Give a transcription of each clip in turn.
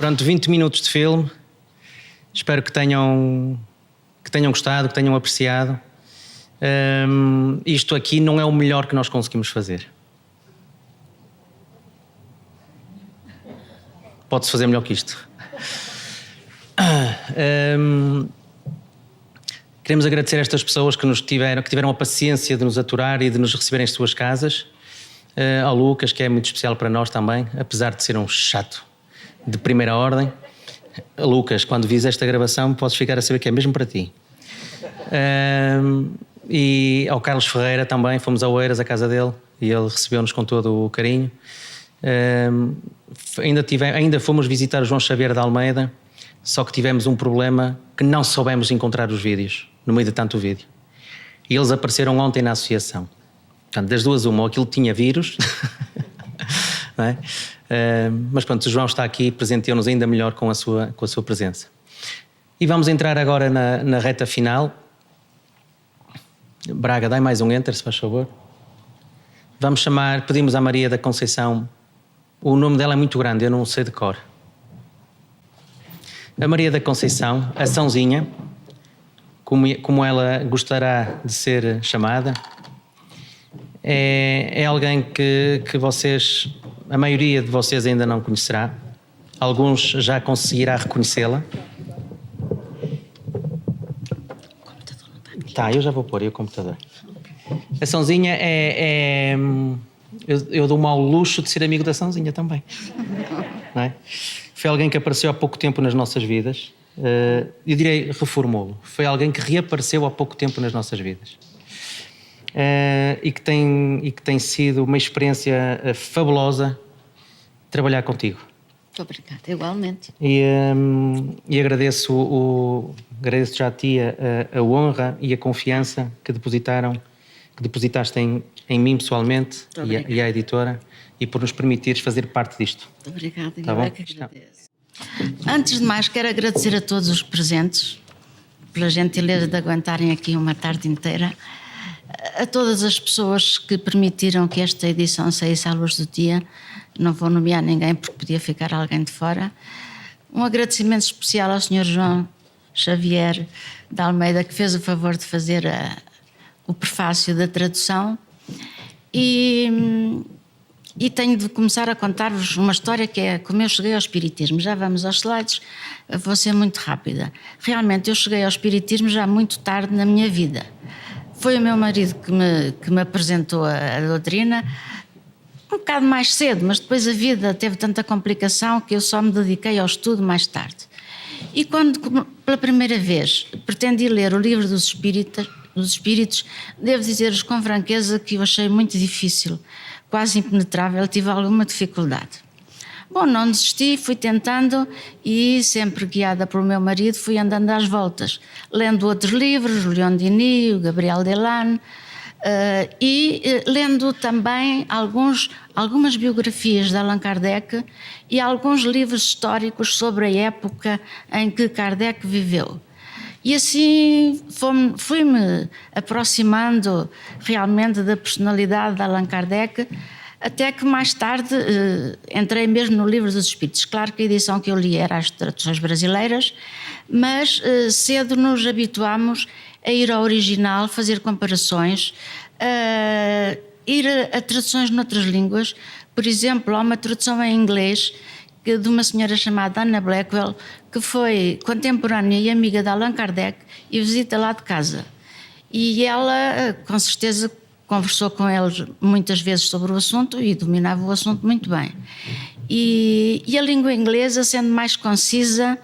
Pronto, 20 minutos de filme. Espero que tenham gostado, que tenham apreciado. Isto aqui não é o melhor que nós conseguimos fazer. Pode-se fazer melhor que isto. Queremos agradecer a estas pessoas que tiveram a paciência de nos aturar e de nos receberem em suas casas. Ao Lucas, que é muito especial para nós também, apesar de ser um chato de primeira ordem. Lucas, quando vis esta gravação, podes ficar a saber que é mesmo para ti. E ao Carlos Ferreira também, fomos a Oeiras, à casa dele, e ele recebeu-nos com todo o carinho. Ainda fomos visitar o João Xavier de Almeida, só que tivemos um problema que não soubemos encontrar os vídeos, no meio de tanto vídeo. E eles apareceram ontem na associação. Portanto, das duas uma, ou aquilo tinha vírus, não é? Mas pronto, o João está aqui, presenteou-nos ainda melhor com a sua presença. E vamos entrar agora na reta final. Braga, dai mais um enter, se faz favor. Pedimos à Maria da Conceição, o nome dela é muito grande, eu não sei de cor. A Maria da Conceição, a Sãozinha, como ela gostará de ser chamada, é alguém que vocês, a maioria de vocês ainda não conhecerá. Alguns já conseguirá reconhecê-la. O computador não está aqui. Tá, eu já vou pôr aí o computador. A Sãozinha eu dou-me ao luxo de ser amigo da Sãozinha também. Não é? Foi alguém que apareceu há pouco tempo nas nossas vidas. Eu direi, reformou-lo. Foi alguém que reapareceu há pouco tempo nas nossas vidas. E que tem sido uma experiência fabulosa trabalhar contigo. Muito obrigada, igualmente. E agradeço já a ti a honra e a confiança que depositaste em mim pessoalmente e à editora, e por nos permitires fazer parte disto. Muito obrigada, Tá eu bom? é que agradeço. Antes de mais, quero agradecer a todos os presentes pela gentileza de aguentarem aqui uma tarde inteira, a todas as pessoas que permitiram que esta edição saísse à luz do dia. Não vou nomear ninguém porque podia ficar alguém de fora. Um agradecimento especial ao Sr. João Xavier de Almeida, que fez o favor de fazer o prefácio da tradução. E tenho de começar a contar-vos uma história que é como eu cheguei ao Espiritismo. Já vamos aos slides, vou ser muito rápida. Realmente eu cheguei ao Espiritismo já muito tarde na minha vida. Foi o meu marido que me apresentou a doutrina, um bocado mais cedo, mas depois a vida teve tanta complicação que eu só me dediquei ao estudo mais tarde. E quando, pela primeira vez, pretendi ler o livro dos Espíritos, devo dizer-vos com franqueza que eu achei muito difícil, quase impenetrável, tive alguma dificuldade. Bom, não desisti, fui tentando e, sempre guiada pelo meu marido, fui andando às voltas, lendo outros livros, o Leon Denis, o Gabriel Delanne, lendo também algumas biografias de Allan Kardec e alguns livros históricos sobre a época em que Kardec viveu. E assim fui-me aproximando realmente da personalidade de Allan Kardec, até que mais tarde entrei mesmo no Livro dos Espíritos. Claro que a edição que eu li era as traduções brasileiras, mas cedo nos habituámos a ir ao original, fazer comparações, ir a traduções noutras línguas. Por exemplo, há uma tradução em inglês de uma senhora chamada Anna Blackwell, que foi contemporânea e amiga de Allan Kardec e visita lá de casa. E ela, com certeza, conversou com eles muitas vezes sobre o assunto e dominava o assunto muito bem. E a língua inglesa, sendo mais concisa,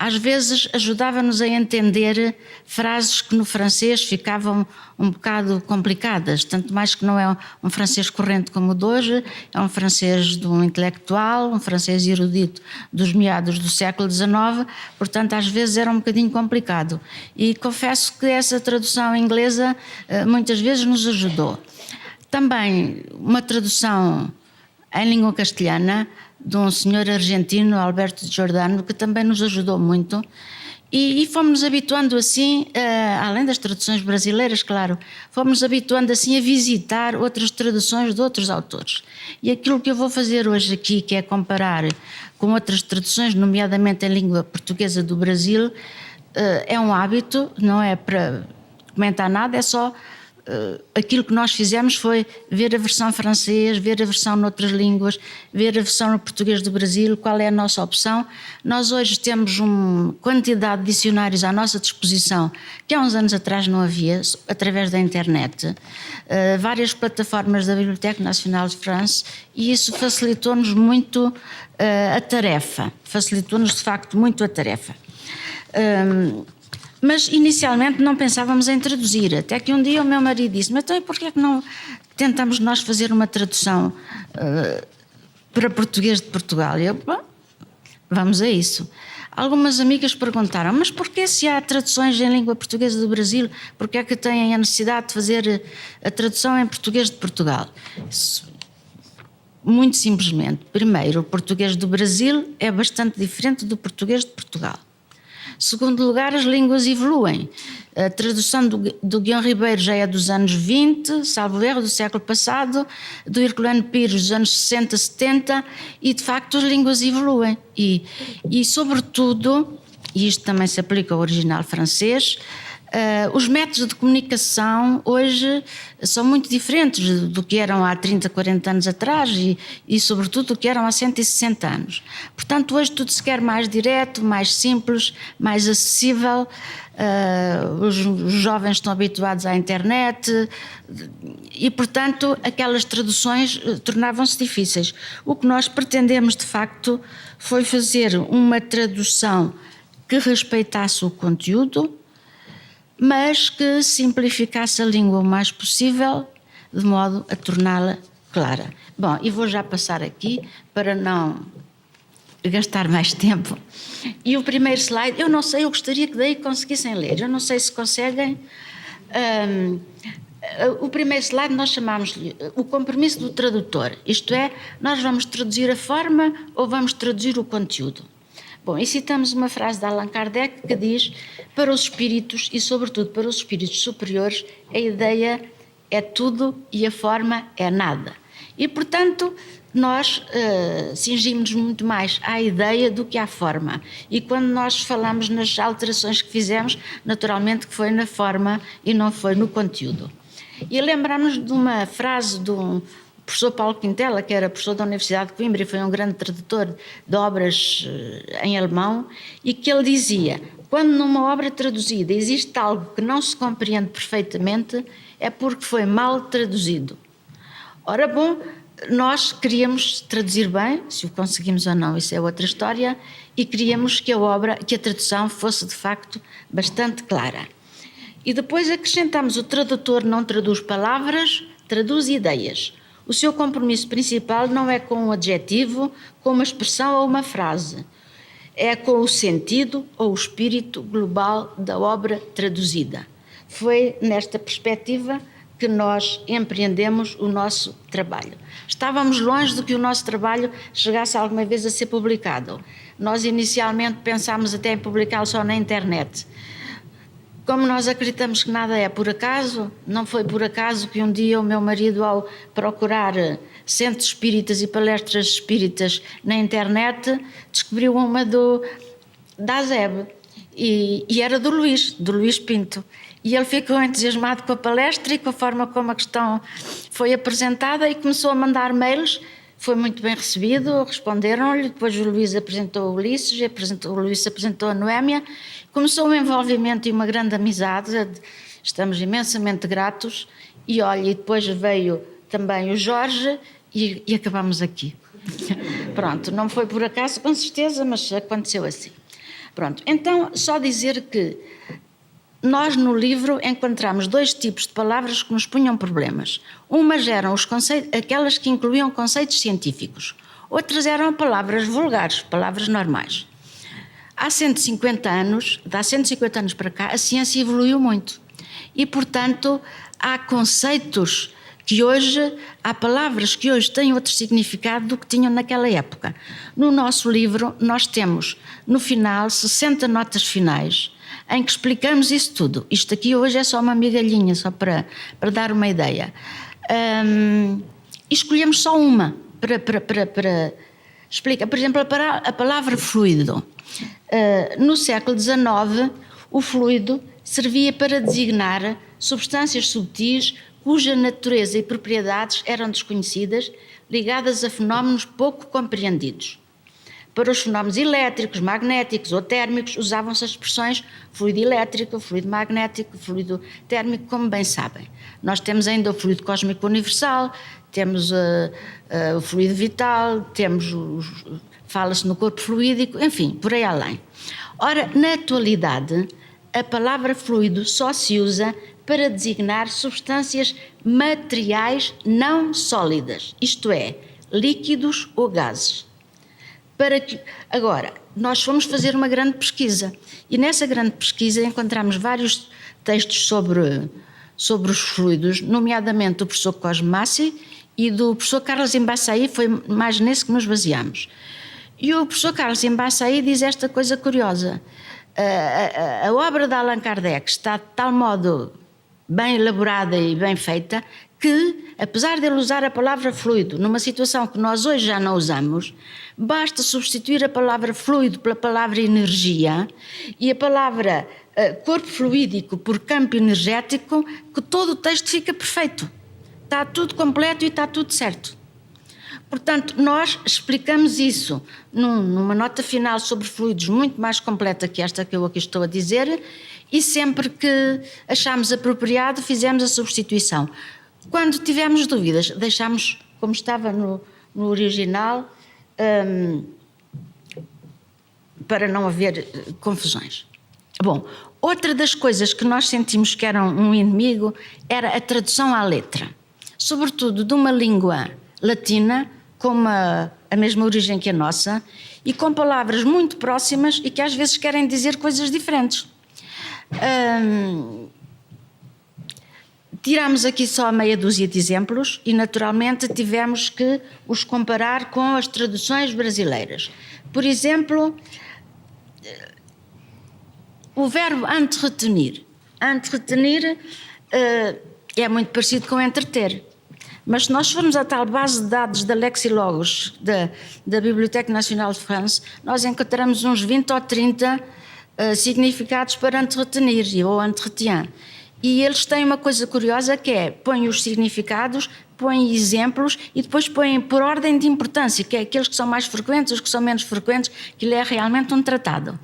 às vezes ajudava-nos a entender frases que no francês ficavam um bocado complicadas, tanto mais que não é um francês corrente como o de hoje, é um francês de um intelectual, um francês erudito dos meados do século XIX, portanto às vezes era um bocadinho complicado. E confesso que essa tradução inglesa muitas vezes nos ajudou. Também uma tradução em língua castelhana de um senhor argentino, Alberto Giordano, que também nos ajudou muito. E fomos-nos habituando assim, além das traduções brasileiras, claro, fomos-nos habituando assim a visitar outras traduções de outros autores. E aquilo que eu vou fazer hoje aqui, que é comparar com outras traduções, nomeadamente em língua portuguesa do Brasil, é um hábito, não é para comentar nada, é só aquilo que nós fizemos foi ver a versão francesa, ver a versão noutras línguas, ver a versão no português do Brasil, qual é a nossa opção. Nós hoje temos uma quantidade de dicionários à nossa disposição que há uns anos atrás não havia, através da internet, várias plataformas da Biblioteca Nacional de France, e isso facilitou-nos muito a tarefa, facilitou-nos de facto muito a tarefa. Mas inicialmente não pensávamos em traduzir, até que um dia o meu marido disse: mas então e porquê é que não tentamos nós fazer uma tradução para português de Portugal? E eu, bom, vamos a isso. Algumas amigas perguntaram: mas porquê, se há traduções em língua portuguesa do Brasil, porquê é que têm a necessidade de fazer a tradução em português de Portugal? Isso, muito simplesmente, primeiro, o português do Brasil é bastante diferente do português de Portugal. Segundo lugar, as línguas evoluem. A tradução do Guião Ribeiro já é dos anos 20, salvo erro, do século passado, do Herculano Pires dos anos 60, 70, e de facto as línguas evoluem. E sobretudo, e isto também se aplica ao original francês, os métodos de comunicação hoje são muito diferentes do que eram há 30, 40 anos atrás e sobretudo do que eram há 160 anos. Portanto, hoje tudo se quer mais direto, mais simples, mais acessível. Os jovens estão habituados à internet e, portanto, aquelas traduções tornavam-se difíceis. O que nós pretendemos, de facto, foi fazer uma tradução que respeitasse o conteúdo, mas que simplificasse a língua o mais possível, de modo a torná-la clara. Bom, e vou já passar aqui para não gastar mais tempo. E o primeiro slide, eu não sei, eu gostaria que daí conseguissem ler, eu não sei se conseguem. O primeiro slide nós chamamos-lhe o compromisso do tradutor, isto é, nós vamos traduzir a forma ou vamos traduzir o conteúdo. Bom, e citamos uma frase de Allan Kardec que diz: para os espíritos e sobretudo para os espíritos superiores, a ideia é tudo e a forma é nada. E, portanto, nós cingimos muito mais à ideia do que à forma. E quando nós falamos nas alterações que fizemos, naturalmente que foi na forma e não foi no conteúdo. E lembramos de uma frase de um professor Paulo Quintela, que era professor da Universidade de Coimbra e foi um grande tradutor de obras em alemão, e que ele dizia: quando numa obra traduzida existe algo que não se compreende perfeitamente, é porque foi mal traduzido. Ora bom, nós queríamos traduzir bem, se o conseguimos ou não, isso é outra história, e queríamos que a tradução fosse de facto bastante clara. E depois acrescentamos: o tradutor não traduz palavras, traduz ideias. O seu compromisso principal não é com um adjetivo, com uma expressão ou uma frase. É com o sentido ou o espírito global da obra traduzida. Foi nesta perspectiva que nós empreendemos o nosso trabalho. Estávamos longe de que o nosso trabalho chegasse alguma vez a ser publicado. Nós inicialmente pensámos até em publicá-lo só na internet. Como nós acreditamos que nada é por acaso, não foi por acaso que um dia o meu marido, ao procurar centros espíritas e palestras espíritas na internet, descobriu uma da ASEB, e era do Luís Pinto. E ele ficou entusiasmado com a palestra e com a forma como a questão foi apresentada e começou a mandar mails. Foi muito bem recebido, responderam-lhe, depois o Luís apresentou o Ulisses, o Luís apresentou a Noémia, começou um envolvimento e uma grande amizade, estamos imensamente gratos, e olha, e depois veio também o Jorge e acabamos aqui. Pronto, não foi por acaso, com certeza, mas aconteceu assim. Pronto, então só dizer que nós no livro encontramos dois tipos de palavras que nos punham problemas. Umas eram aquelas que incluíam conceitos científicos, outras eram palavras vulgares, palavras normais. Há 150 anos para cá, a ciência evoluiu muito e, portanto, há conceitos que hoje, há palavras que hoje têm outro significado do que tinham naquela época. No nosso livro, nós temos, no final, 60 notas finais, em que explicamos isso tudo. Isto aqui hoje é só uma migalhinha, só para dar uma ideia. E escolhemos só uma para explicar. Por exemplo, a palavra fluido. No século XIX, o fluido servia para designar substâncias subtis cuja natureza e propriedades eram desconhecidas, ligadas a fenómenos pouco compreendidos. Para os fenómenos elétricos, magnéticos ou térmicos, usavam-se as expressões fluido elétrico, fluido magnético, fluido térmico, como bem sabem. Nós temos ainda o fluido cósmico universal, temos o fluido vital, fala-se no corpo fluídico, enfim, por aí além. Ora, na atualidade, a palavra fluido só se usa para designar substâncias materiais não sólidas, isto é, líquidos ou gases. Agora, nós fomos fazer uma grande pesquisa e nessa grande pesquisa encontramos vários textos sobre os fluidos, nomeadamente do professor Cosme Massi e do professor Carlos Embassaí, foi mais nesse que nos baseamos. E o professor Carlos Embassaí diz esta coisa curiosa: a obra de Allan Kardec está de tal modo bem elaborada e bem feita que, apesar de ele usar a palavra fluido numa situação que nós hoje já não usamos, basta substituir a palavra fluido pela palavra energia e a palavra corpo fluídico por campo energético, que todo o texto fica perfeito. Está tudo completo e está tudo certo. Portanto, nós explicamos isso numa nota final sobre fluidos muito mais completa que esta que eu aqui estou a dizer, e sempre que achámos apropriado fizemos a substituição. Quando tivemos dúvidas, deixámos como estava no original, para não haver confusões. Bom, outra das coisas que nós sentimos que era um inimigo era a tradução à letra, sobretudo de uma língua latina com a mesma origem que a nossa e com palavras muito próximas e que às vezes querem dizer coisas diferentes. Tiramos aqui só meia dúzia de exemplos e naturalmente tivemos que os comparar com as traduções brasileiras. Por exemplo, o verbo entretenir. Entretenir é muito parecido com entreter. Mas se nós formos à tal base de dados da Lexilogos da Biblioteca Nacional de France, nós encontramos uns 20 ou 30 significados para entretenir ou entretien. E eles têm uma coisa curiosa que é, põem os significados, põem exemplos e depois põem por ordem de importância, que é aqueles que são mais frequentes, os que são menos frequentes, que ele é realmente um tratado.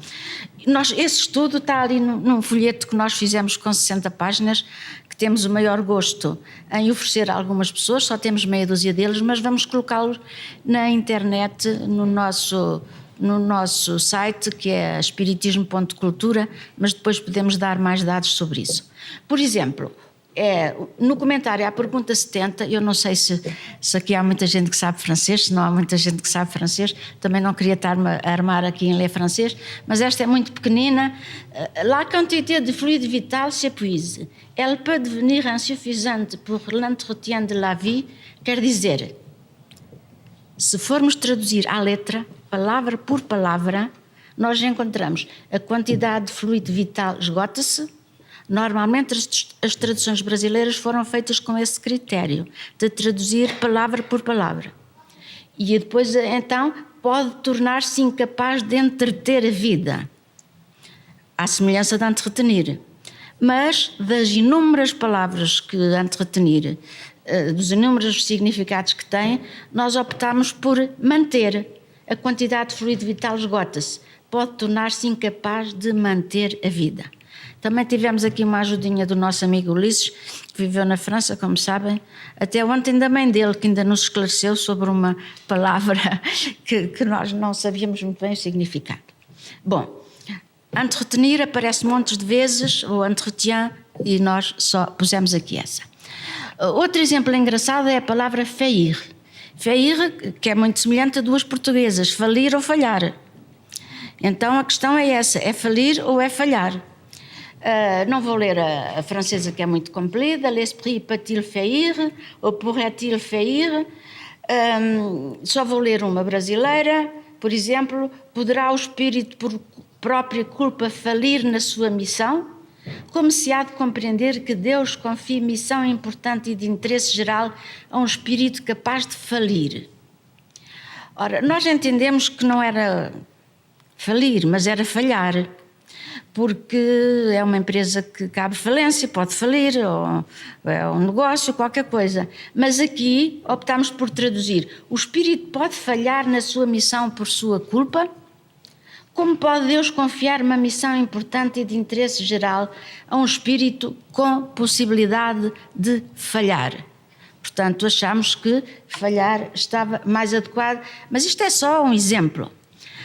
Esse estudo está ali num folheto que nós fizemos com 60 páginas, que temos o maior gosto em oferecer a algumas pessoas, só temos meia dúzia deles, mas vamos colocá-los na internet, no nosso site, que é espiritismo.cultura, mas depois podemos dar mais dados sobre isso. Por exemplo, no comentário à pergunta 70, eu não sei se aqui há muita gente que sabe francês, se não há muita gente que sabe francês, também não queria estar-me a armar aqui em ler francês, mas esta é muito pequenina. La quantité de fluide vital s'épuise. Elle peut devenir insuffisante pour l'entretien de la vie. Quer dizer, se formos traduzir à letra, palavra por palavra, nós encontramos a quantidade de fluido vital esgota-se. Normalmente as traduções brasileiras foram feitas com esse critério, de traduzir palavra por palavra. E depois, então, pode tornar-se incapaz de entreter a vida, à semelhança de entretenir. Mas, das inúmeras palavras que entretenir, dos inúmeros significados que tem, nós optamos por manter. A quantidade de fluido vital esgota-se, pode tornar-se incapaz de manter a vida. Também tivemos aqui uma ajudinha do nosso amigo Ulisses, que viveu na França, como sabem, até ontem da mãe dele, que ainda nos esclareceu sobre uma palavra que nós não sabíamos muito bem o significado. Bom, entretenir aparece montes de vezes, ou entretien, e nós só pusemos aqui essa. Outro exemplo engraçado é a palavra faillir. Faillir, que é muito semelhante a duas portuguesas, falir ou falhar. Então a questão é essa, é falir ou é falhar? Não vou ler a francesa, que é muito comprida. L'esprit peut-il faire ou pourrait-il faire? Só vou ler uma brasileira, por exemplo. Poderá o espírito por própria culpa falir na sua missão? Como se há de compreender que Deus confie missão importante e de interesse geral a um espírito capaz de falir? Ora, nós entendemos que não era falir, mas era falhar, porque é uma empresa que cabe falência, pode falir, ou é um negócio, qualquer coisa. Mas aqui optámos por traduzir: o espírito pode falhar na sua missão por sua culpa? Como pode Deus confiar uma missão importante e de interesse geral a um espírito com possibilidade de falhar? Portanto, achamos que falhar estava mais adequado, mas isto é só um exemplo.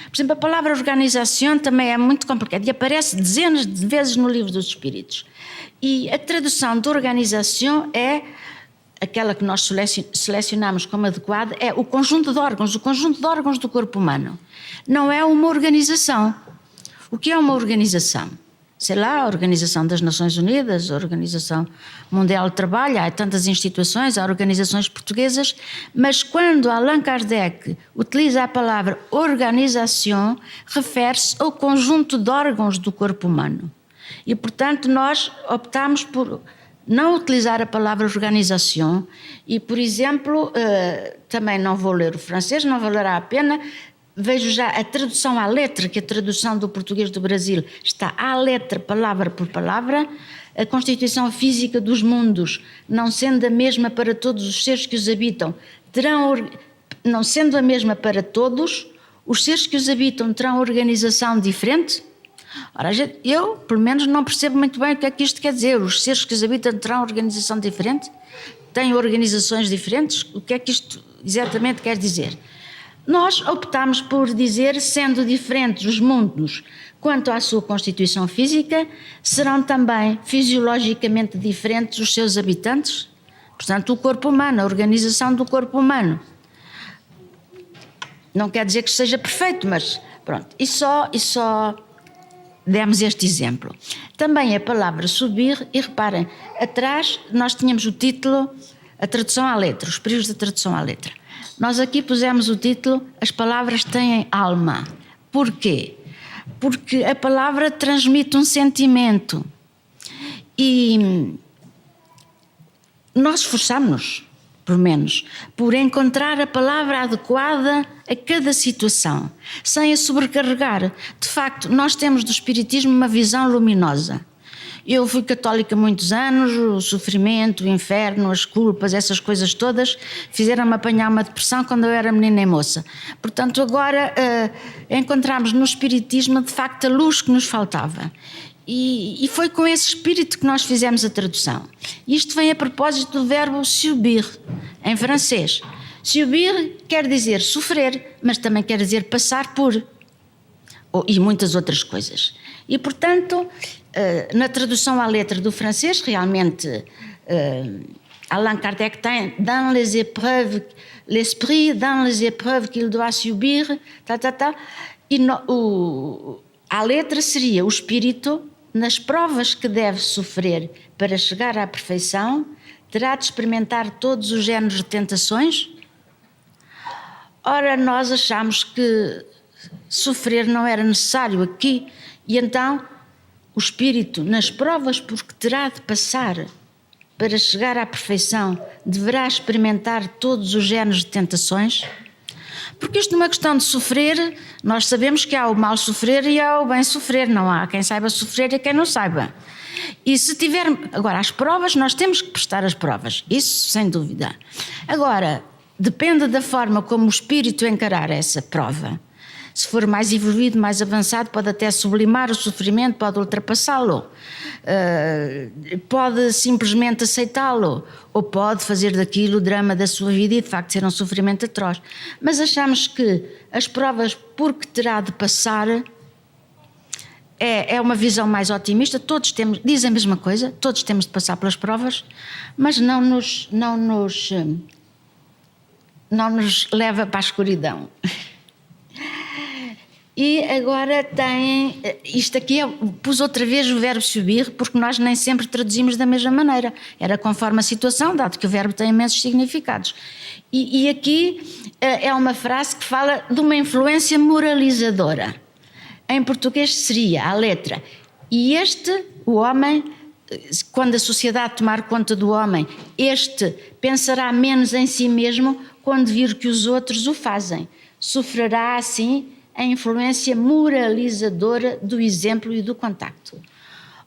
Por exemplo, a palavra organização também é muito complicada e aparece dezenas de vezes no Livro dos Espíritos. E a tradução de organização é aquela que nós selecionamos como adequada, é o conjunto de órgãos do corpo humano. Não é uma organização. O que é uma organização? Sei lá, a Organização das Nações Unidas, a Organização Mundial do Trabalho, há tantas instituições, há organizações portuguesas, mas quando Allan Kardec utiliza a palavra organização, refere-se ao conjunto de órgãos do corpo humano. E, portanto, nós optamos por não utilizar a palavra organização e, por exemplo, também não vou ler o francês, não valerá a pena. Vejo já a tradução à letra, que a tradução do português do Brasil está à letra, palavra por palavra. A constituição física dos mundos, não sendo a mesma para todos os seres que os habitam, não sendo a mesma para todos, os seres que os habitam terão organização diferente? Ora, eu, pelo menos, não percebo muito bem o que é que isto quer dizer. Os seres que os habitam terão organização diferente? Têm organizações diferentes? O que é que isto exatamente quer dizer? Nós optamos por dizer, sendo diferentes os mundos quanto à sua constituição física, serão também fisiologicamente diferentes os seus habitantes? Portanto, o corpo humano, a organização do corpo humano. Não quer dizer que seja perfeito, mas pronto. E só demos este exemplo. Também a palavra subir, e reparem, atrás nós tínhamos o título, a tradução à letra, os períodos da tradução à letra. Nós aqui pusemos o título As Palavras Têm Alma. Porquê? Porque a palavra transmite um sentimento e nós esforçamos-nos, pelo menos, por encontrar a palavra adequada a cada situação, sem a sobrecarregar. De facto, nós temos do Espiritismo uma visão luminosa. Eu fui católica há muitos anos, o sofrimento, o inferno, as culpas, essas coisas todas fizeram-me apanhar uma depressão quando eu era menina e moça. Portanto, agora encontramos no Espiritismo, de facto, a luz que nos faltava. E foi com esse espírito que nós fizemos a tradução. Isto vem a propósito do verbo subir, em francês. Subir quer dizer sofrer, mas também quer dizer passar por, e muitas outras coisas. E, portanto, na tradução à letra do francês, realmente, Allan Kardec tem dans les épreuves, l'esprit, dans les épreuves qu'il doit subir, e a letra seria o espírito, nas provas que deve sofrer para chegar à perfeição, terá de experimentar todos os géneros de tentações. Ora, nós achamos que sofrer não era necessário aqui, e então o espírito, nas provas por que terá de passar para chegar à perfeição, deverá experimentar todos os géneros de tentações? Porque isto não é uma questão de sofrer, nós sabemos que há o mal sofrer e há o bem sofrer, não há quem saiba sofrer e quem não saiba. E se tiver, agora, as provas, nós temos que prestar as provas, isso sem dúvida. Agora, depende da forma como o espírito encarar essa prova. Se for mais evoluído, mais avançado, pode até sublimar o sofrimento, pode ultrapassá-lo, pode simplesmente aceitá-lo, ou pode fazer daquilo o drama da sua vida e de facto ser um sofrimento atroz. Mas achamos que as provas por que terá de passar é uma visão mais otimista. Todos temos, diz a mesma coisa, todos temos de passar pelas provas, mas não nos leva para a escuridão. E agora tem, isto aqui pus outra vez o verbo subir, porque nós nem sempre traduzimos da mesma maneira, era conforme a situação, dado que o verbo tem imensos significados. E aqui é uma frase que fala de uma influência moralizadora. Em português seria a letra: e o homem, quando a sociedade tomar conta do homem, este pensará menos em si mesmo quando vir que os outros o fazem. Sofrerá assim a influência moralizadora do exemplo e do contacto.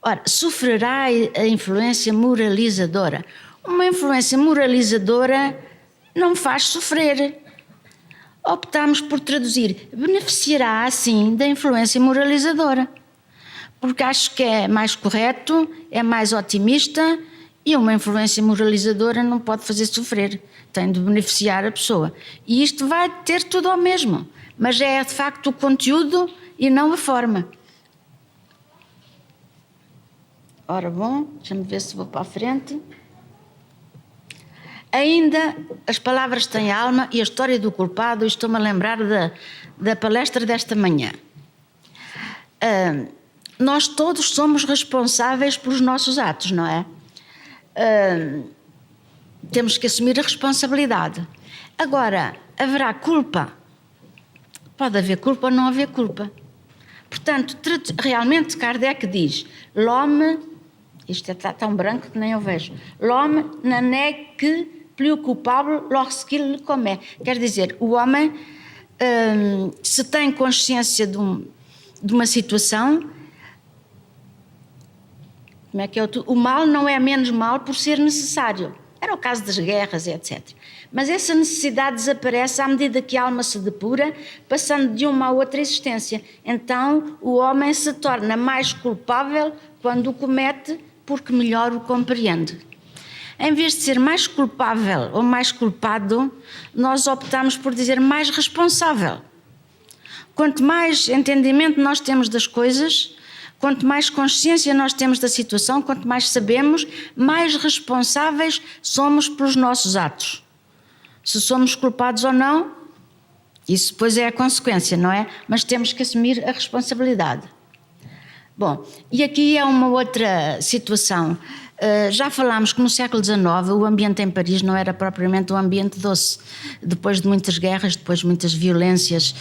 Ora, sofrerá a influência moralizadora. Uma influência moralizadora não faz sofrer. Optamos por traduzir: beneficiará assim da influência moralizadora, porque acho que é mais correto, é mais otimista, e uma influência moralizadora não pode fazer sofrer, tem de beneficiar a pessoa. E isto vai ter tudo ao mesmo, mas é de facto o conteúdo e não a forma. Ora bom, deixa-me ver se vou para a frente. Ainda as palavras têm alma e a história do culpado, estou-me a lembrar da palestra desta manhã. Nós todos somos responsáveis pelos nossos atos, não é? Temos que assumir a responsabilidade. Agora, haverá culpa? Pode haver culpa ou não haver culpa. Portanto, realmente Kardec diz: l'homme, isto está tão branco que nem eu vejo, l'homme n'en est que plus coupable lorsqu'il le commet. Quer dizer, o homem, se tem consciência de uma situação, como é que é o mal não é menos mal por ser necessário. Era o caso das guerras, etc. Mas essa necessidade desaparece à medida que a alma se depura, passando de uma a outra existência. Então o homem se torna mais culpável quando o comete, porque melhor o compreende. Em vez de ser mais culpável ou mais culpado, nós optamos por dizer mais responsável. Quanto mais entendimento nós temos das coisas, quanto mais consciência nós temos da situação, quanto mais sabemos, mais responsáveis somos pelos nossos atos. Se somos culpados ou não, isso depois é a consequência, não é? Mas temos que assumir a responsabilidade. Bom, e aqui é uma outra situação. Já falámos que no século XIX o ambiente em Paris não era propriamente um ambiente doce. Depois de muitas guerras, depois de muitas violências,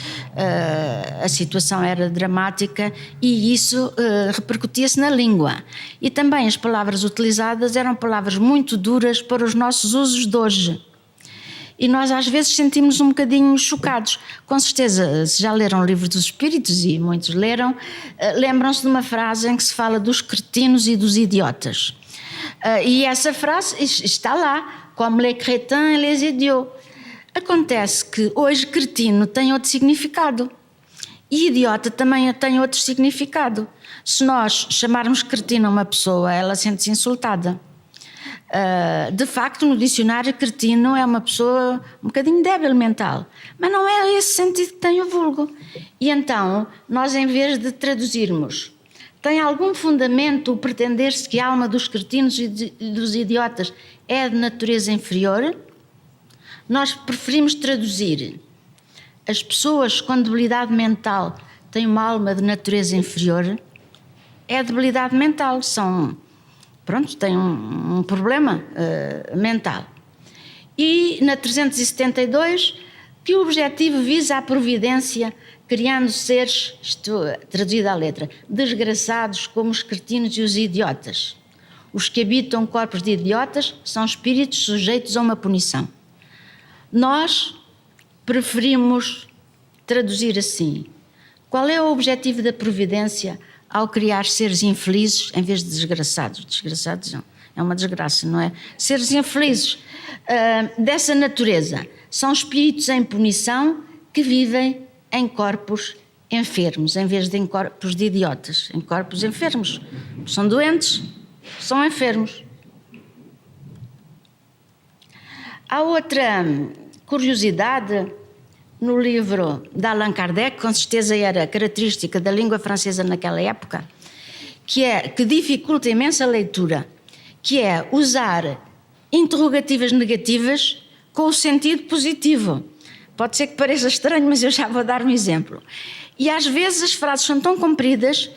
a situação era dramática e isso repercutia-se na língua. E também as palavras utilizadas eram palavras muito duras para os nossos usos de hoje. E nós às vezes sentimos um bocadinho chocados. Com certeza, se já leram o Livro dos Espíritos, e muitos leram, lembram-se de uma frase em que se fala dos cretinos e dos idiotas. E essa frase está lá, como les crétins et les idiots. Acontece que hoje cretino tem outro significado e idiota também tem outro significado. Se nós chamarmos cretino a uma pessoa, ela sente-se insultada. De facto, no dicionário, cretino é uma pessoa um bocadinho débil mental, mas não é esse sentido que tem o vulgo. E então, nós em vez de traduzirmos: tem algum fundamento o pretender-se que a alma dos cretinos e dos idiotas é de natureza inferior, nós preferimos traduzir: as pessoas com debilidade mental têm uma alma de natureza inferior. É debilidade mental, têm um problema mental. E na 372, que o objetivo visa a providência, criando seres, isto traduzido à letra, desgraçados como os cretinos e os idiotas. Os que habitam corpos de idiotas são espíritos sujeitos a uma punição. Nós preferimos traduzir assim: qual é o objetivo da providência ao criar seres infelizes em vez de desgraçados? Desgraçados não, é uma desgraça, não é? Seres infelizes dessa natureza são espíritos em punição que vivem em corpos enfermos, em vez de em corpos de idiotas, em corpos enfermos. São doentes, são enfermos. Há outra curiosidade no livro de Allan Kardec, com certeza era característica da língua francesa naquela época, que dificulta imensa a leitura, que é usar interrogativas negativas com o sentido positivo. Pode ser que pareça estranho, mas eu já vou dar um exemplo. E às vezes as frases são tão compridas,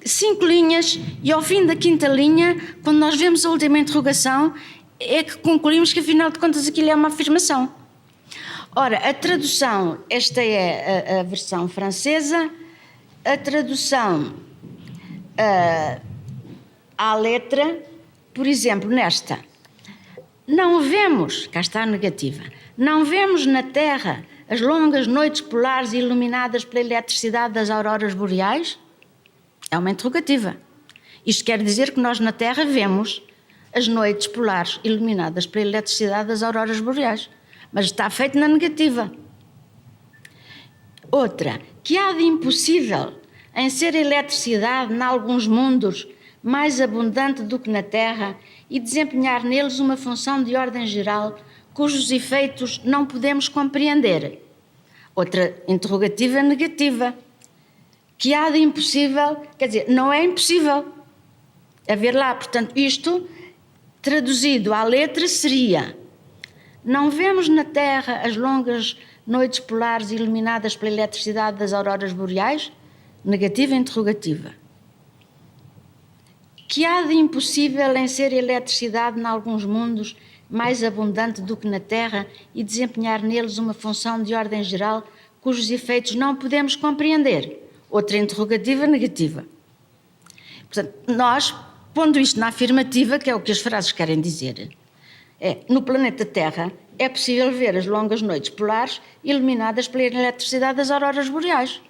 5 linhas, e ao fim da 5ª linha, quando nós vemos a última interrogação, é que concluímos que afinal de contas aquilo é uma afirmação. Ora, a tradução, esta é a versão francesa, a tradução à letra, por exemplo, nesta. Não vemos, cá está a negativa, não vemos na Terra as longas noites polares iluminadas pela eletricidade das auroras boreais? É uma interrogativa. Isto quer dizer que nós na Terra vemos as noites polares iluminadas pela eletricidade das auroras boreais. Mas está feito na negativa. Outra, que há de impossível em ser a eletricidade, em alguns mundos, mais abundante do que na Terra e desempenhar neles uma função de ordem geral cujos efeitos não podemos compreender. Outra interrogativa negativa. Que há de impossível, quer dizer, não é impossível. A ver lá, portanto, isto traduzido à letra seria: não vemos na Terra as longas noites polares iluminadas pela eletricidade das auroras boreais? Negativa e interrogativa. Que há de impossível em ser a eletricidade em alguns mundos mais abundante do que na Terra e desempenhar neles uma função de ordem geral cujos efeitos não podemos compreender? Outra interrogativa negativa. Portanto, nós, pondo isto na afirmativa, que é o que as frases querem dizer, no planeta Terra é possível ver as longas noites polares iluminadas pela eletricidade das auroras boreais.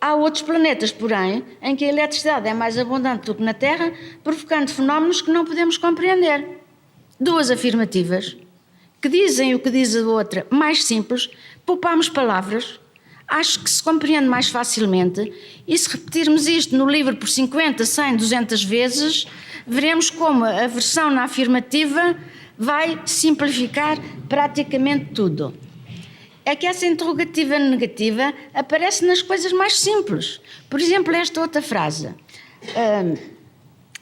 Há outros planetas, porém, em que a eletricidade é mais abundante do que na Terra, provocando fenómenos que não podemos compreender. 2 afirmativas, que dizem o que diz a outra, mais simples, poupamos palavras, acho que se compreende mais facilmente, e se repetirmos isto no livro por 50, 100, 200 vezes, veremos como a versão na afirmativa vai simplificar praticamente tudo. É que essa interrogativa negativa aparece nas coisas mais simples. Por exemplo, esta outra frase,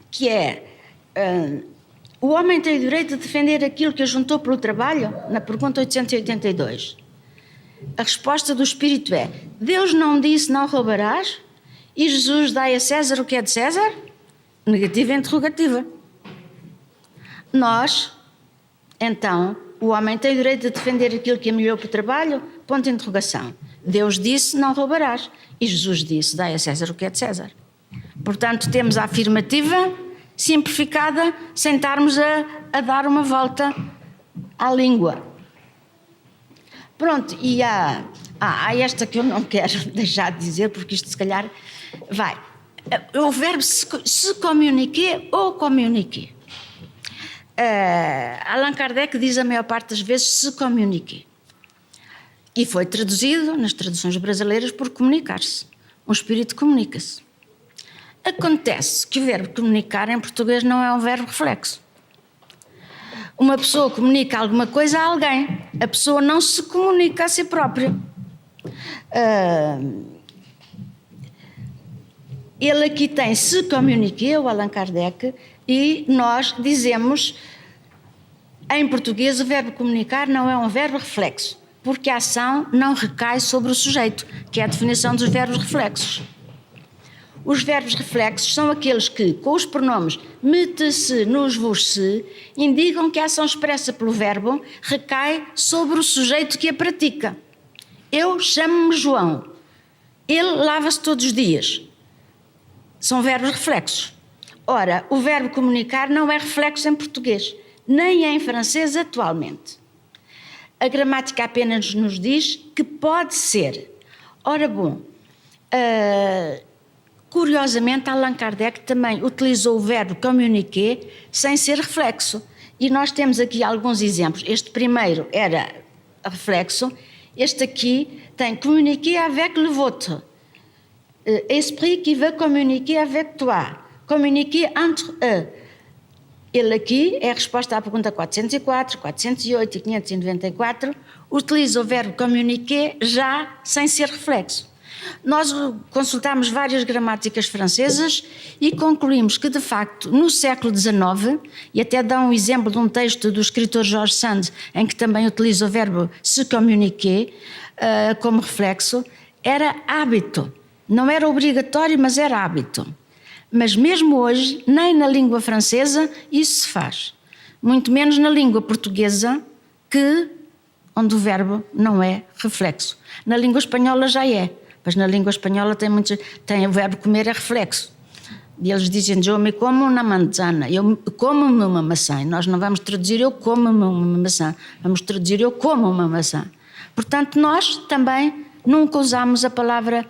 que é: o homem tem o direito de defender aquilo que ajuntou pelo trabalho? Na pergunta 882. A resposta do Espírito é: Deus não disse não roubarás? E Jesus dai a César o que é de César? Negativa e interrogativa. Nós, então, o homem tem o direito de defender aquilo que amelhou pelo trabalho? Ponto de interrogação. Deus disse não roubarás. E Jesus disse dai a César o que é de César. Portanto, temos a afirmativa simplificada, sem estarmos a dar uma volta à língua. Pronto, e há esta que eu não quero deixar de dizer, porque isto se calhar vai. O verbo se communiquer ou communiquer. Allan Kardec diz a maior parte das vezes se communiquer. E foi traduzido nas traduções brasileiras por comunicar-se. Um espírito comunica-se. Acontece que o verbo comunicar em português não é um verbo reflexo. Uma pessoa comunica alguma coisa a alguém. A pessoa não se comunica a si própria. Ele aqui tem se communiquer, o Allan Kardec, e nós dizemos, em português, o verbo comunicar não é um verbo reflexo, porque a ação não recai sobre o sujeito, que é a definição dos verbos reflexos. Os verbos reflexos são aqueles que, com os pronomes me, te, se, nos, vos, se, indicam que a ação expressa pelo verbo recai sobre o sujeito que a pratica. Eu chamo-me João. Ele lava-se todos os dias. São verbos reflexos. Ora, o verbo comunicar não é reflexo em português, nem em francês atualmente. A gramática apenas nos diz que pode ser. Ora bom, curiosamente, Allan Kardec também utilizou o verbo communiquer sem ser reflexo. E nós temos aqui alguns exemplos. Este primeiro era reflexo. Este aqui tem communiquer avec le vôtre. Esprit qui veut communiquer avec toi. Communiquer entre eux. Ele aqui é a resposta à pergunta 404, 408 e 594. Utiliza o verbo communiquer já sem ser reflexo. Nós consultámos várias gramáticas francesas e concluímos que, de facto, no século XIX, e até dá um exemplo de um texto do escritor George Sand, em que também utiliza o verbo se communiquer como reflexo, era hábito. Não era obrigatório, mas era hábito. Mas mesmo hoje, nem na língua francesa isso se faz. Muito menos na língua portuguesa, onde o verbo não é reflexo. Na língua espanhola já é, mas na língua espanhola tem o verbo comer é reflexo. E eles dizem, eu me como uma manzana, eu como-me uma maçã. E nós não vamos traduzir eu como-me uma maçã, vamos traduzir eu como uma maçã. Portanto, nós também nunca usamos a palavra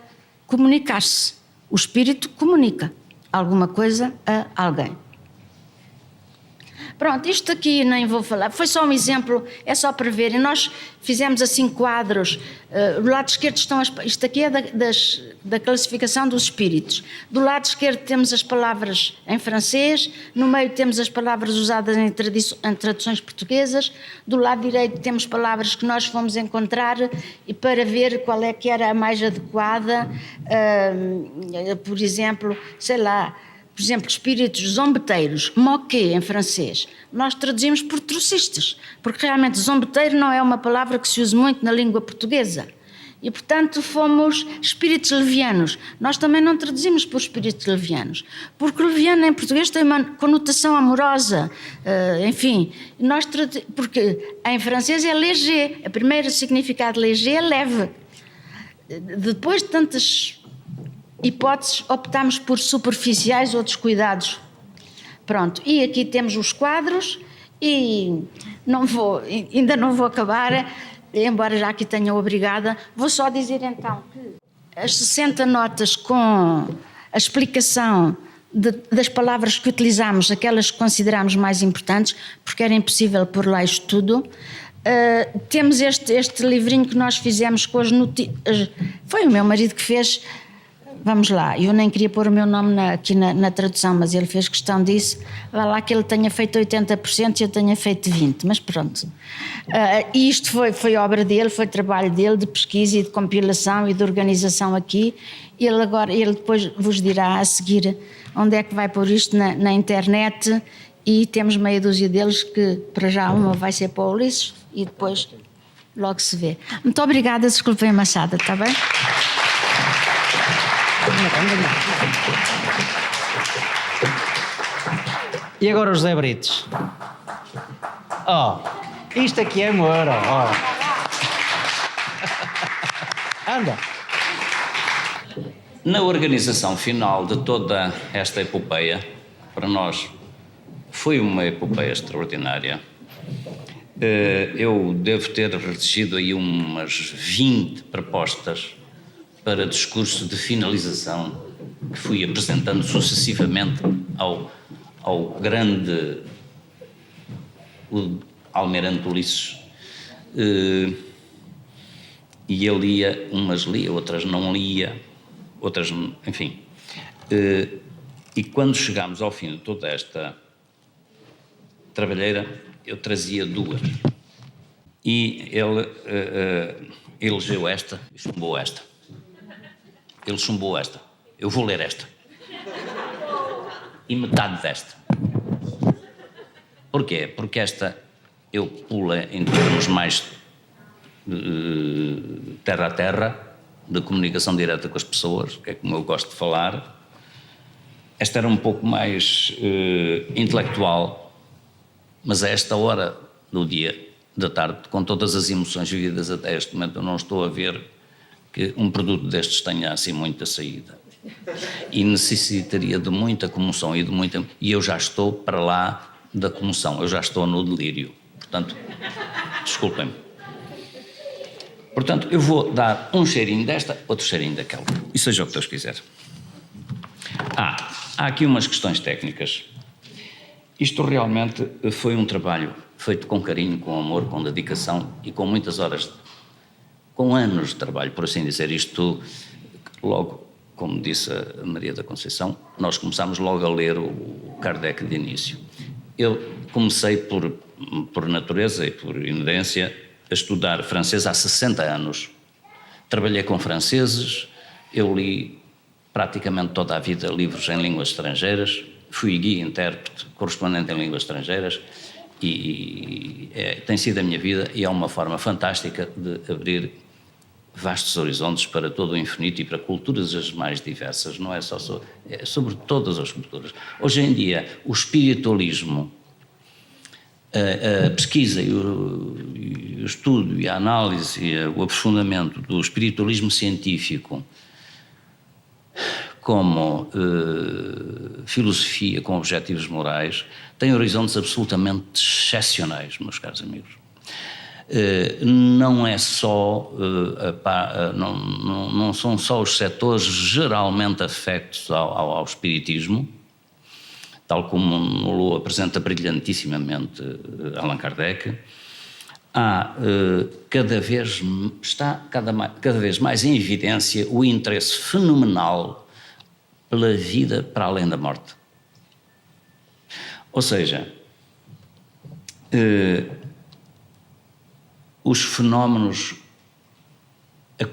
comunicar-se. O espírito comunica alguma coisa a alguém. Pronto, isto aqui nem vou falar, foi só um exemplo, é só para verem. Nós fizemos assim quadros, do lado esquerdo estão, isto aqui é da classificação dos espíritos. Do lado esquerdo temos as palavras em francês, no meio temos as palavras usadas em traduções portuguesas, do lado direito temos palavras que nós fomos encontrar e para ver qual é que era a mais adequada, por exemplo, sei lá, por exemplo, espíritos zombeteiros, moquet em francês, nós traduzimos por trocistas, porque realmente zombeteiro não é uma palavra que se usa muito na língua portuguesa. E, portanto, fomos espíritos levianos. Nós também não traduzimos por espíritos levianos, porque leviano em português tem uma conotação amorosa, enfim. Porque em francês é léger, o primeiro significado léger é leve. Depois de tantas hipóteses, optamos por superficiais ou descuidados. Pronto, e aqui temos os quadros e ainda não vou acabar, embora já aqui tenha obrigada, vou só dizer então que as 60 notas com a explicação das palavras que utilizamos, aquelas que consideramos mais importantes, porque era impossível pôr lá isto tudo. Temos este livrinho que nós fizemos com as notícias, foi o meu marido que fez. Vamos lá, eu nem queria pôr o meu nome aqui na tradução, mas ele fez questão disso. Vá lá que ele tenha feito 80% e eu tenha feito 20%, mas pronto. E isto foi obra dele, foi trabalho dele de pesquisa e de compilação e de organização aqui. Ele depois vos dirá a seguir onde é que vai pôr isto na internet e temos meia dúzia deles que para já uma vai ser para o Ulisses e depois logo se vê. Muito obrigada, desculpem a maçada, está bem? E agora o José Brites. Isto aqui é amor, Anda. Na organização final de toda esta epopeia, para nós foi uma epopeia extraordinária. Eu devo ter redigido aí umas 20 propostas para discurso de finalização que fui apresentando sucessivamente ao grande almirante Ulisses. E ele lia, umas lia, outras não lia, outras, enfim. E quando chegámos ao fim de toda esta trabalheira, eu trazia duas. E ele elegeu esta e chumbou esta. Ele chumbou esta. Eu vou ler esta. E metade desta. Porquê? Porque esta eu pulo em termos mais terra a terra, de comunicação direta com as pessoas, que é como eu gosto de falar. Esta era um pouco mais intelectual, mas a esta hora do dia, da tarde, com todas as emoções vividas até este momento, eu não estou a ver que um produto destes tenha assim muita saída. E necessitaria de muita comoção e eu já estou para lá da comoção, eu já estou no delírio. Portanto, desculpem-me. Portanto, eu vou dar um cheirinho desta, outro cheirinho daquela. E seja o que Deus quiser. Há aqui umas questões técnicas. Isto realmente foi um trabalho feito com carinho, com amor, com dedicação e com muitas horas, com anos de trabalho, por assim dizer. Isto, logo, como disse a Maria da Conceição, nós começámos logo a ler o Kardec de início. Eu comecei por natureza e por inerência a estudar francês há 60 anos. Trabalhei com franceses, Eu li praticamente toda a vida livros em línguas estrangeiras, fui guia, intérprete, correspondente em línguas estrangeiras e tem sido a minha vida e é uma forma fantástica de abrir vastos horizontes para todo o infinito e para culturas as mais diversas, não é só sobre todas as culturas. Hoje em dia, o espiritualismo, a pesquisa e o estudo e a análise e o aprofundamento do espiritualismo científico como filosofia com objetivos morais tem horizontes absolutamente excepcionais, meus caros amigos. Não é só não são só os setores geralmente afetos ao espiritismo, tal como o apresenta brilhantissimamente Allan Kardec. Está cada vez mais em evidência o interesse fenomenal pela vida para além da morte. Ou seja, os fenómenos, a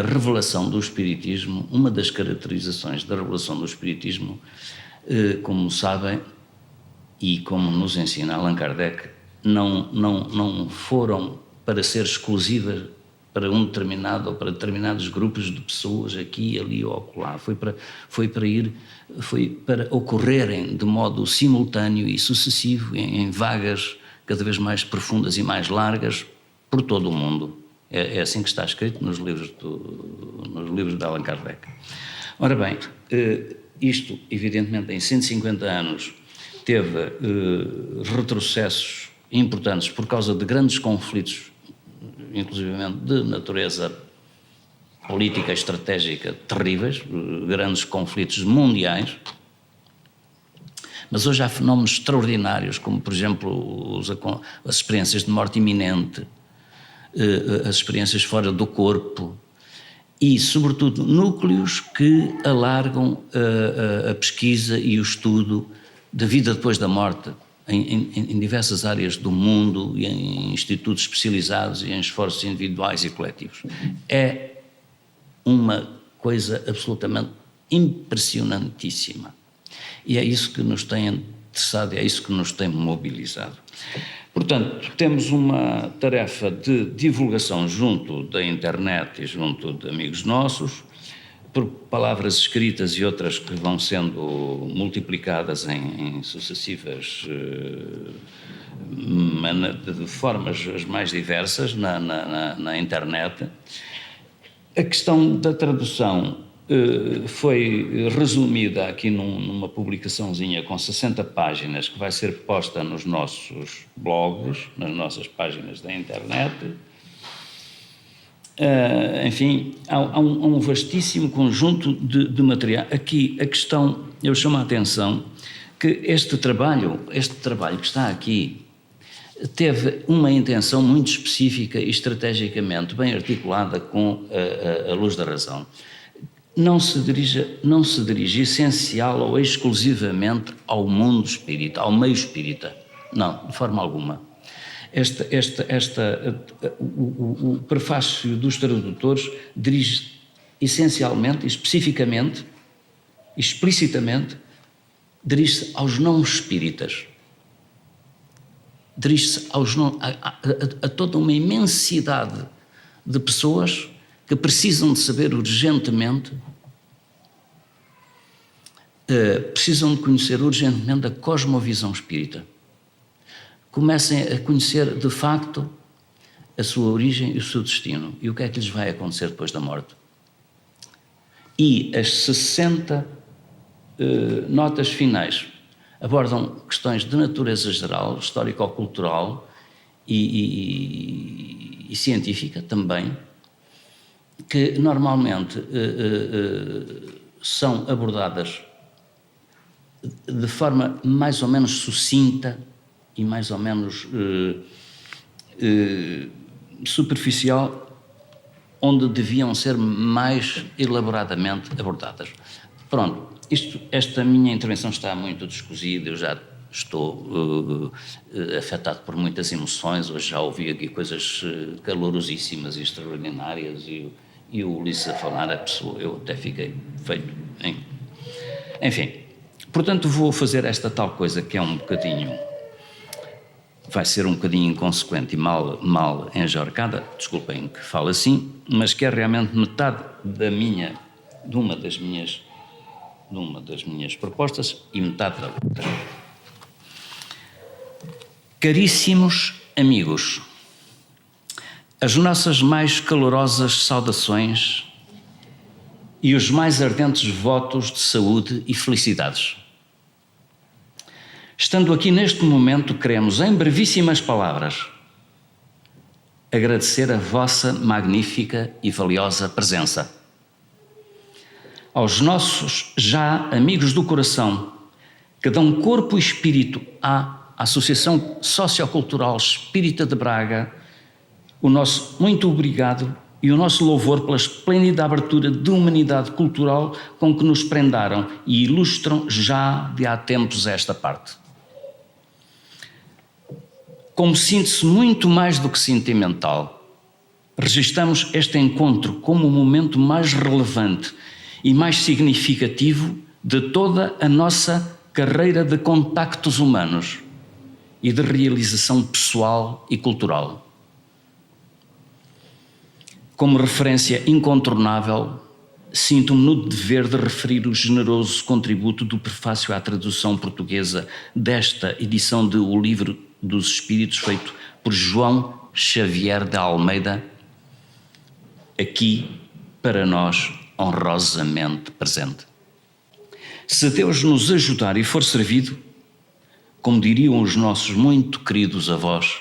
revelação do espiritismo, uma das caracterizações da revelação do espiritismo, como sabem e como nos ensina Allan Kardec, não foram para ser exclusivas para um determinado ou para determinados grupos de pessoas aqui, ali ou acolá. Foi para ocorrerem de modo simultâneo e sucessivo em vagas cada vez mais profundas e mais largas por todo o mundo. É assim que está escrito nos livros de Allan Kardec. Ora bem, isto, evidentemente, em 150 anos teve retrocessos importantes por causa de grandes conflitos, inclusivamente de natureza política, estratégica, terríveis, grandes conflitos mundiais. Mas hoje há fenómenos extraordinários, como, por exemplo, as experiências de morte iminente, as experiências fora do corpo e, sobretudo, núcleos que alargam a pesquisa e o estudo da vida depois da morte em diversas áreas do mundo e em institutos especializados e em esforços individuais e coletivos. É uma coisa absolutamente impressionantíssima. E é isso que nos tem interessado, é isso que nos tem mobilizado. Portanto, temos uma tarefa de divulgação junto da internet e junto de amigos nossos, por palavras escritas e outras que vão sendo multiplicadas em sucessivas de formas as mais diversas na internet. A questão da tradução foi resumida aqui numa publicaçãozinha com 60 páginas que vai ser posta nos nossos blogs, nas nossas páginas da internet. Enfim, há um vastíssimo conjunto de material. Aqui a questão, eu chamo a atenção que este trabalho que está aqui teve uma intenção muito específica e estrategicamente bem articulada com a luz da razão. Não se dirige essencial ou exclusivamente ao mundo espírita, ao meio espírita. Não, de forma alguma. O prefácio dos tradutores dirige essencialmente, especificamente, explicitamente, dirige-se aos não espíritas. Dirige-se a toda uma imensidade de pessoas que precisam de saber urgentemente, precisam de conhecer urgentemente a cosmovisão espírita. Comecem a conhecer de facto a sua origem e o seu destino e o que é que lhes vai acontecer depois da morte. E as 60 notas finais abordam questões de natureza geral, histórico-cultural e científica também, que normalmente são abordadas de forma mais ou menos sucinta e mais ou menos superficial, onde deviam ser mais elaboradamente abordadas. Pronto, esta minha intervenção está muito descosida, eu já estou afetado por muitas emoções, hoje já ouvi aqui coisas calorosíssimas e extraordinárias e e o Ulisses a falar, a pessoa, eu até fiquei feito. Enfim, portanto vou fazer esta tal coisa que é um bocadinho, vai ser um bocadinho inconsequente e mal enjorcada, desculpem que falo assim, mas que é realmente metade de uma das minhas propostas e metade da outra. Caríssimos amigos, as nossas mais calorosas saudações e os mais ardentes votos de saúde e felicidades. Estando aqui neste momento, queremos, em brevíssimas palavras, agradecer a vossa magnífica e valiosa presença. Aos nossos já amigos do coração, que dão corpo e espírito à Associação Sociocultural Espírita de Braga, o nosso muito obrigado e o nosso louvor pela esplêndida abertura de humanidade cultural com que nos prendaram e ilustram já de há tempos esta parte. Como síntese muito mais do que sentimental, registramos este encontro como o momento mais relevante e mais significativo de toda a nossa carreira de contactos humanos e de realização pessoal e cultural. Como referência incontornável, sinto-me no dever de referir o generoso contributo do prefácio à tradução portuguesa desta edição de O Livro dos Espíritos, feito por João Xavier de Almeida, aqui para nós honrosamente presente. Se Deus nos ajudar e for servido, como diriam os nossos muito queridos avós,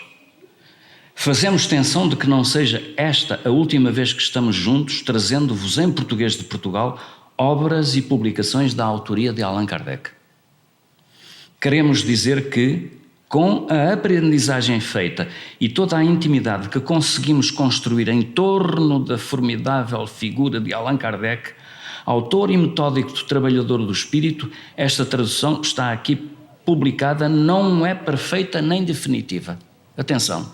fazemos tensão de que não seja esta a última vez que estamos juntos, trazendo-vos em português de Portugal obras e publicações da autoria de Allan Kardec. Queremos dizer que, com a aprendizagem feita e toda a intimidade que conseguimos construir em torno da formidável figura de Allan Kardec, autor e metódico trabalhador do espírito, esta tradução está aqui publicada, não é perfeita nem definitiva. Atenção,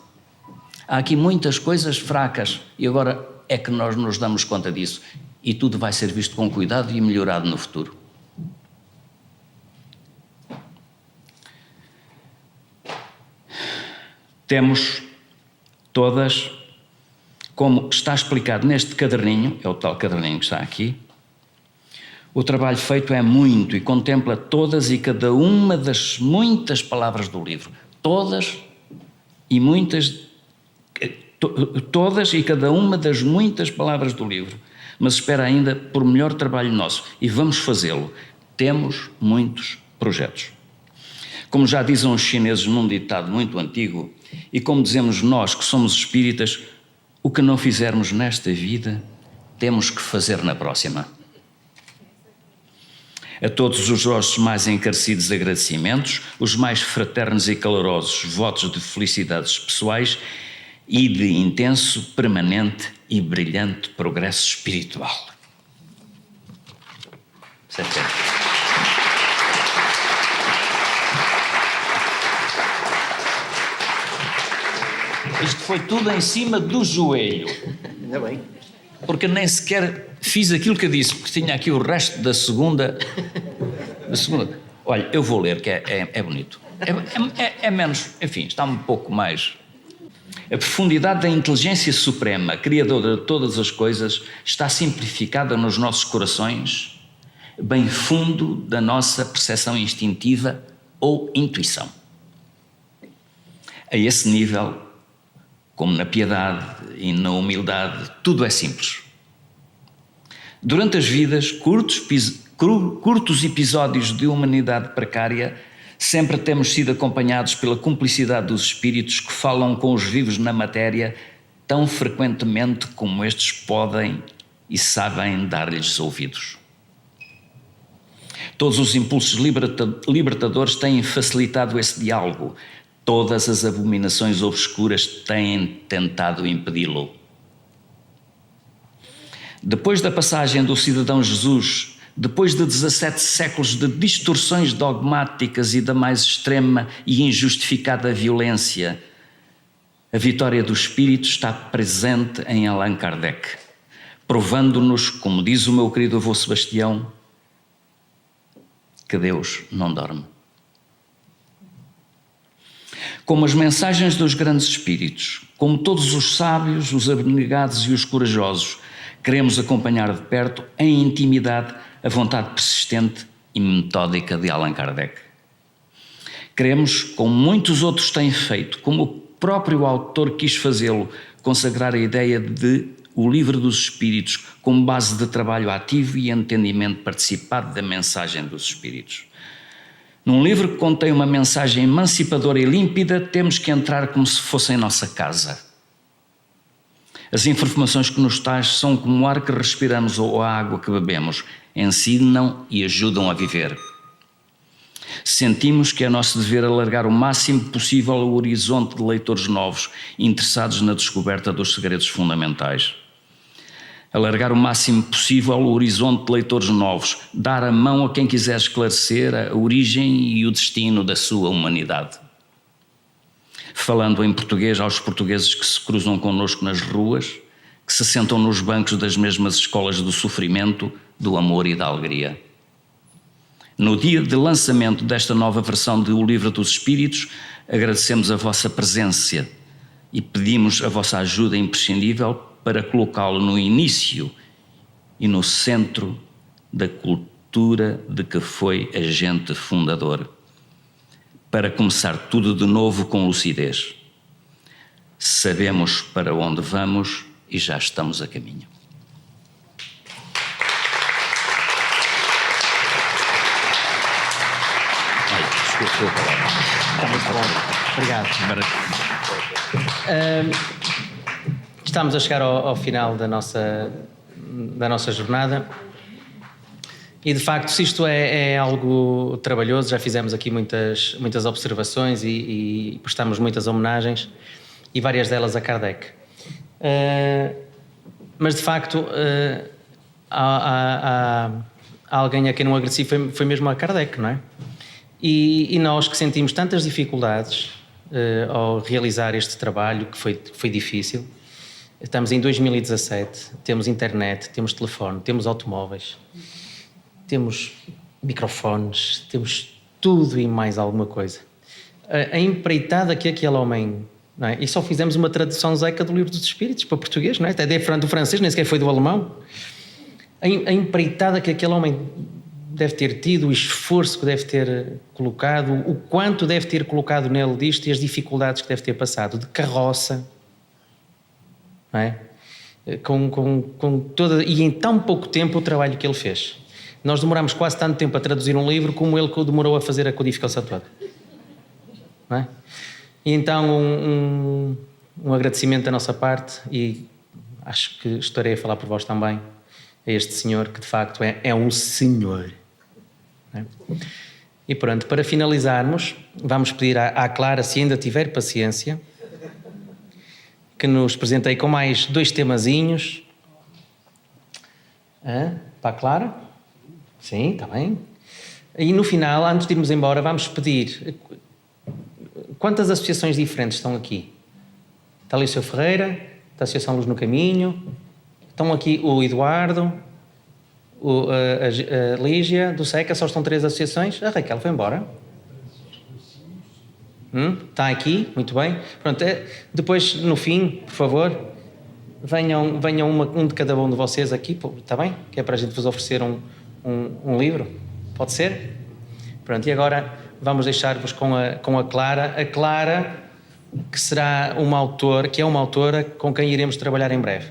há aqui muitas coisas fracas e agora é que nós nos damos conta disso e tudo vai ser visto com cuidado e melhorado no futuro. Temos todas, como está explicado neste caderninho, é o tal caderninho que está aqui, o trabalho feito é muito e contempla todas e cada uma das muitas palavras do livro. Todas e cada uma das muitas palavras do livro. Mas espera ainda por melhor trabalho nosso e vamos fazê-lo. Temos muitos projetos. Como já dizem os chineses num ditado muito antigo, e como dizemos nós que somos espíritas, o que não fizermos nesta vida, temos que fazer na próxima. A todos os vossos mais encarecidos agradecimentos, os mais fraternos e calorosos votos de felicidades pessoais e de intenso, permanente e brilhante progresso espiritual. Certo? Isto foi tudo em cima do joelho. Ainda bem. Porque nem sequer fiz aquilo que eu disse, porque tinha aqui o resto da segunda. Olha, eu vou ler, que é bonito. É menos, enfim, está um pouco mais. A profundidade da inteligência suprema, criadora de todas as coisas, está simplificada nos nossos corações, bem fundo da nossa percepção instintiva ou intuição. A esse nível, como na piedade e na humildade, tudo é simples. Durante as vidas, curtos episódios de humanidade precária, sempre temos sido acompanhados pela cumplicidade dos espíritos que falam com os vivos na matéria tão frequentemente como estes podem e sabem dar-lhes ouvidos. Todos os impulsos libertadores têm facilitado esse diálogo. Todas as abominações obscuras têm tentado impedi-lo. Depois da passagem do cidadão Jesus, depois de 17 séculos de distorções dogmáticas e da mais extrema e injustificada violência, a vitória do espírito está presente em Allan Kardec. provando-nos, como diz o meu querido avô Sebastião, que Deus não dorme. Como as mensagens dos grandes espíritos, como todos os sábios, os abnegados e os corajosos, queremos acompanhar de perto, em intimidade, a vontade persistente e metódica de Allan Kardec. Queremos, como muitos outros têm feito, como o próprio autor quis fazê-lo, consagrar a ideia de o livro dos espíritos como base de trabalho ativo e entendimento participado da mensagem dos espíritos. Num livro que contém uma mensagem emancipadora e límpida, temos que entrar como se fosse em nossa casa. As informações que nos traz são como o ar que respiramos ou a água que bebemos, ensinam e ajudam a viver. Sentimos que é nosso dever alargar o máximo possível o horizonte de leitores novos, interessados na descoberta dos segredos fundamentais. Alargar o máximo possível o horizonte de leitores novos, dar a mão a quem quiser esclarecer a origem e o destino da sua humanidade. Falando em português aos portugueses que se cruzam connosco nas ruas, que se sentam nos bancos das mesmas escolas do sofrimento, do amor e da alegria. No dia de lançamento desta nova versão de O Livro dos Espíritos, agradecemos a vossa presença e pedimos a vossa ajuda imprescindível para colocá-lo no início e no centro da cultura de que foi agente fundador, para começar tudo de novo com lucidez. Sabemos para onde vamos e já estamos a caminho. Está muito bom. Obrigado. Estamos a chegar ao final da nossa jornada e, de facto, se isto é algo trabalhoso, já fizemos aqui muitas observações e prestamos muitas homenagens e várias delas a Kardec. Mas, de facto, há alguém a quem não agradeci, foi mesmo a Kardec, não é? E nós que sentimos tantas dificuldades ao realizar este trabalho, que foi difícil. Estamos em 2017, temos internet, temos telefone, temos automóveis, temos microfones, temos tudo e mais alguma coisa. A empreitada que aquele homem... Não é? E só fizemos uma tradução zeca do Livro dos Espíritos para português, não é? Até do francês, nem sequer foi do alemão. A empreitada que aquele homem deve ter tido, o esforço que deve ter colocado, o quanto deve ter colocado nele disto e as dificuldades que deve ter passado, de carroça, não é? Com toda, e em tão pouco tempo o trabalho que ele fez. Nós demorámos quase tanto tempo a traduzir um livro como ele demorou a fazer a codificação toda. Não é? E então um agradecimento da nossa parte, e acho que estarei a falar por vós também, a este senhor que de facto é um senhor. Não é? E pronto, para finalizarmos, vamos pedir à Clara, se ainda tiver paciência, que nos presentei com mais 2 temazinhos. Para a Clara? Sim, está bem. E no final, antes de irmos embora, vamos pedir... Quantas associações diferentes estão aqui? Está ali o Sr. Ferreira, está a Associação Luz no Caminho, estão aqui o Eduardo, a Lígia, do SECA, só estão 3 associações. A Raquel foi embora. Está aqui, muito bem. Pronto, depois, no fim, por favor, venham um de cada um de vocês aqui, está bem? Que é para a gente vos oferecer um livro. Pode ser? Pronto, e agora vamos deixar-vos com a Clara. A Clara, que será uma autora com quem iremos trabalhar em breve.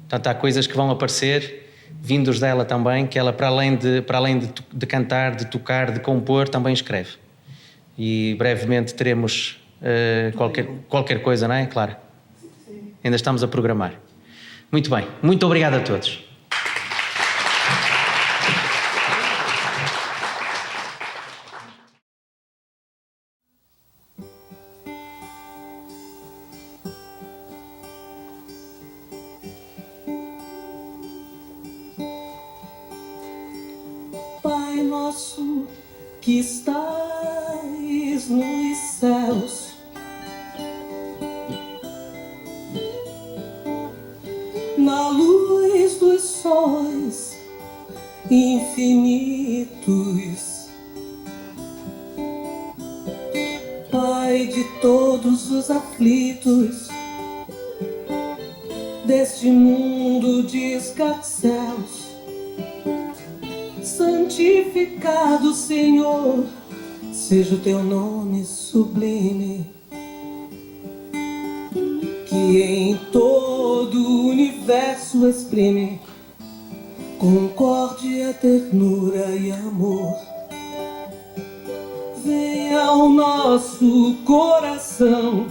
Portanto, há coisas que vão aparecer, vindos dela também, que ela, para além de cantar, de tocar, de compor, também escreve. E brevemente teremos qualquer coisa, não é, Clara? Ainda estamos a programar. Muito bem, muito obrigado a todos. Pai nosso que estais nos céus, na luz infinitos, Pai de todos os aflitos deste mundo de escarcéus, santificado, Senhor, seja o teu nome sublime, que em todo o universo exprime concórdia, ternura e amor. Venha ao nosso coração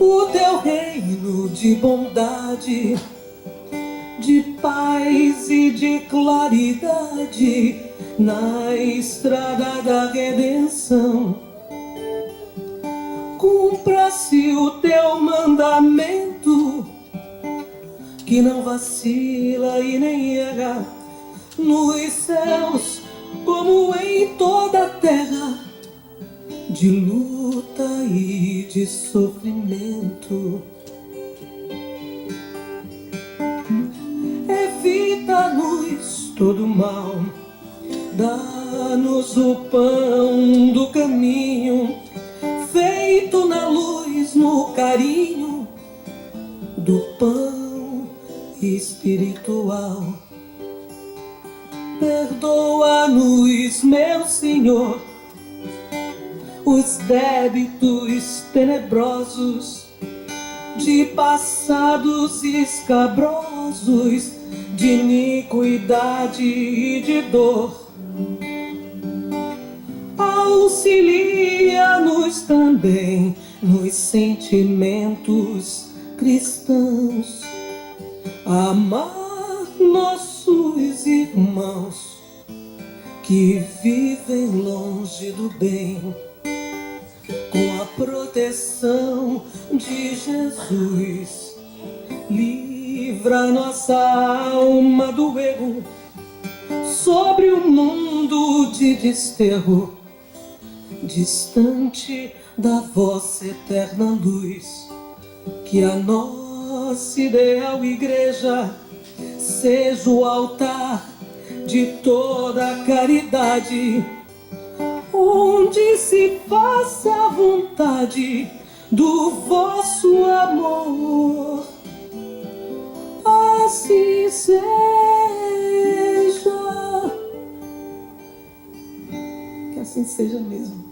o teu reino de bondade, de paz e de claridade na estrada da redenção. Cumpra-se o teu mandamento, que não vacila e nem erra, nos céus como em toda a terra, de luta e de sofrimento. Evita-nos todo mal, dá-nos o pão do caminho, feito na luz, no carinho do pão espiritual. Perdoa-nos, meu Senhor, os débitos tenebrosos de passados escabrosos, de iniquidade e de dor. Auxilia-nos também nos sentimentos cristãos, amar nossos irmãos que vivem longe do bem, com a proteção de Jesus. Livra nossa alma do erro, sobre o mundo de desterro, distante da vossa eterna luz. Que a nossa ideal igreja seja o altar de toda a caridade, onde se faça a vontade do vosso amor. Assim seja. Que assim seja mesmo.